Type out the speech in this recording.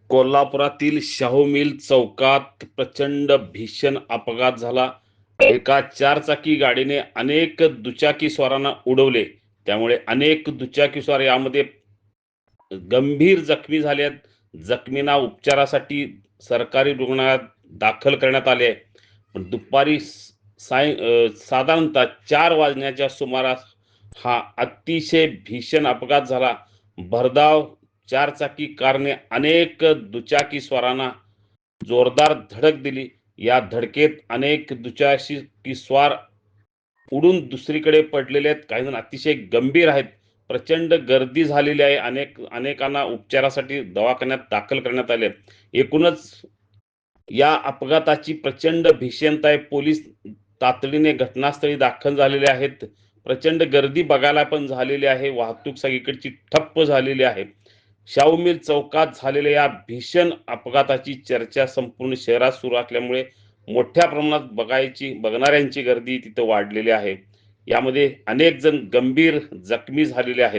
कोल्हापुरातील शाहू मिल चौकात प्रचंड भीषण अपघात झाला. एका चारचाकी गाडीने अनेक दुचाकीस्वारांना उडवले. त्यामुळे अनेक दुचाकीस्वार यामध्ये गंभीर जखमी झाले आहेत. जखमींना उपचारासाठी सरकारी रुग्णालयात दाखल करण्यात आले आहे. पण दुपारी साधारणतः 4 वाजण्याच्या सुमारास हा अतिशय भीषण अपघात झाला. भरधाव चारचाकी कारने अनेक दुचाकीस्वारांना जोरदार धडक दिली. या धडकेत अनेक दुचाकी स्वार उडून दुसरीकडे पडलेले आहेत. काही जण अतिशय गंभीर आहेत. प्रचंड गर्दी झालेली आहे. अनेकांना उपचारासाठी दवाखान्यात दाखल करण्यात आले. एकूणच या अपघाताची प्रचंड भीषणता आहे. पोलीस तातडीने घटनास्थळी दाखल झालेले आहेत. प्रचंड गर्दी बघायला पण झालेली आहे. वाहतूक सगळीकडची ठप्प झालेली आहे. शाहू मिल चौकात झालेल्या या भीषण अपघाताची चर्चा संपूर्ण शहरात सुरू असल्यामुळे मोठ्या प्रमाणात बघणाऱ्यांची गर्दी तिथं वाढलेली आहे. यामध्ये अनेक जण गंभीर जखमी झालेले आहेत.